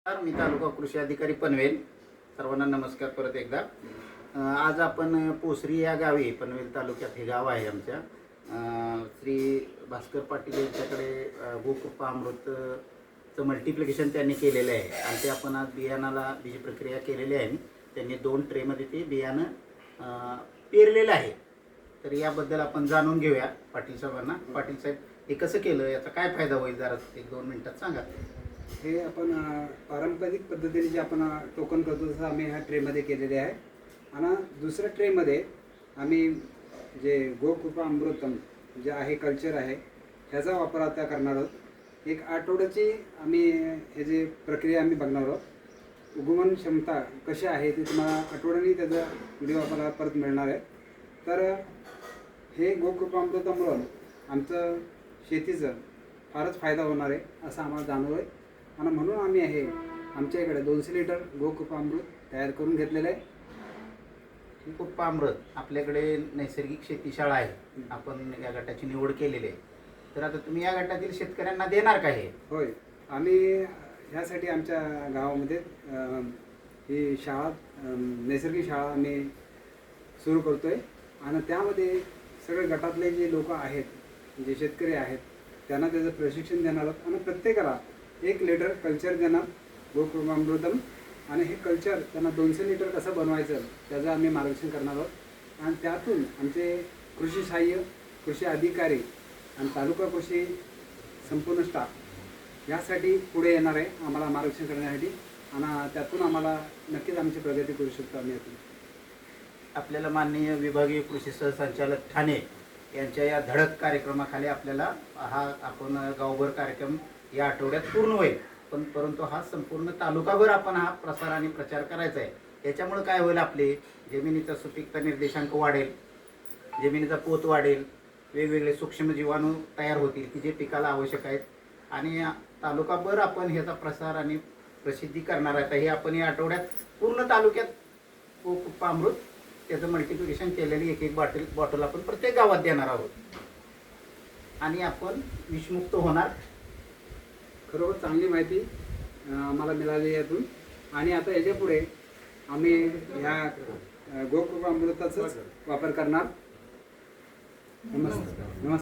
मी तालुका कृषी अधिकारी पनवेल. सर्वांना नमस्कार परत एकदा. आज आपण पोसरी या गावी, पनवेल तालुक्यात हे गाव आहे आमच्या, श्री भास्कर पाटील यांच्याकडे गोकृपा अमृतचं मल्टिप्लिकेशन त्यांनी केलेलं आहे आणि ते आपण आज बियाणाला बीज प्रक्रिया केलेली आहे. त्यांनी 2 ट्रेमध्ये ते बियाणं पेरलेलं आहे. तर याबद्दल आपण जाणून घेऊया पाटील साहेबांना. पाटील साहेब, हे कसं केलं, याचा काय फायदा होईल, जरा 1-2 मिनिटात सांगा. हे आपण पारंपरिक पद्धतीने जे आपण टोकन करतो तसं आम्ही ह्या ट्रेमध्ये केलेले आहे. आणि दुसऱ्या ट्रेमध्ये आम्ही जे गोकृपा अमृतम जे आहे कल्चर आहे ह्याचा वापर आता करणार आहोत. 1 आठवड्याची आम्ही हे जे प्रक्रिया आम्ही बघणार आहोत. उगवण क्षमता कशी आहे ते तुम्हाला आठवड्याने त्याचा व्हिडिओ आपल्याला परत मिळणार आहे. तर हे गोकृपा अमृतामुळं आमचं शेतीचं फारच फायदा होणार आहे असं आम्हाला जाणवलं आहे. आणि म्हणून आम्ही आहे आमच्या इकडे 200 लिटर गोकृपा अमृत तयार करून घेतलेलं आहे. गोकृपा अमृत आपल्याकडे नैसर्गिक शेतीशाळा आहे, आपण या गटाची निवड केलेली आहे. तर आता तुम्ही या गटातील शेतकऱ्यांना देणार का हे? होय, आम्ही ह्यासाठी आमच्या गावामध्ये ही शाळा, नैसर्गिक शाळा आम्ही सुरू करतो आहे. आणि त्यामध्ये सगळे गटातले जे लोक आहेत, जे शेतकरी आहेत, त्यांना त्याचं प्रशिक्षण देणार आहोत. आणि प्रत्येकाला 1 लिटर कल्चर देणार गोकृपा अमृतम. आणि हे कल्चर त्यांना 200 लिटर कसं बनवायचं त्याचं आम्ही मार्गदर्शन करणार आहोत. आणि त्यातून आमचे कृषी सहाय्य, कृषी अधिकारी आणि तालुका कृषी संपूर्ण स्टाफ यासाठी पुढे येणार आहे आम्हाला मार्गदर्शन करण्यासाठी. आणि त्यातून आम्हाला नक्कीच आमची प्रगती करू शकतो आम्ही. यातून आपल्याला माननीय विभागीय कृषी सहसंचालक ठाणे यांच्या या धडक कार्यक्रमाखाली आपल्याला आपण गावभर कार्यक्रम या आठवड्यात पूर्ण होईल. परंतु हा संपूर्ण तालुकाभर आपण हा प्रसार आणि प्रचार करायचा आहे. याच्यामुळे काय होईल, आपले जमिनीचा सुपीकता निर्देशांक वाढेल, जमिनीचा पोत वाढेल, वेगवेगळे सूक्ष्म जीवाणू तयार होतील की जे पिकाला आवश्यक आहेत. आणि तालुकाभर आपण ह्याचा प्रसार आणि प्रसिद्धी करणार आहे. हे आपण या आठवड्यात पूर्ण तालुक्यात गोकृपा अमृत त्याचं मल्टिप्लिकेशन केलेली 1-1 बॉटल आपण प्रत्येक गावात देणार आहोत आणि आपण विषमुक्त होणार. खरोखर चांगली माहिती आम्हाला मिळाली यातून. आणि आता याच्या पुढे आम्ही ह्या गोकृपा अमृताचाच वापर करणार. नमस्कार.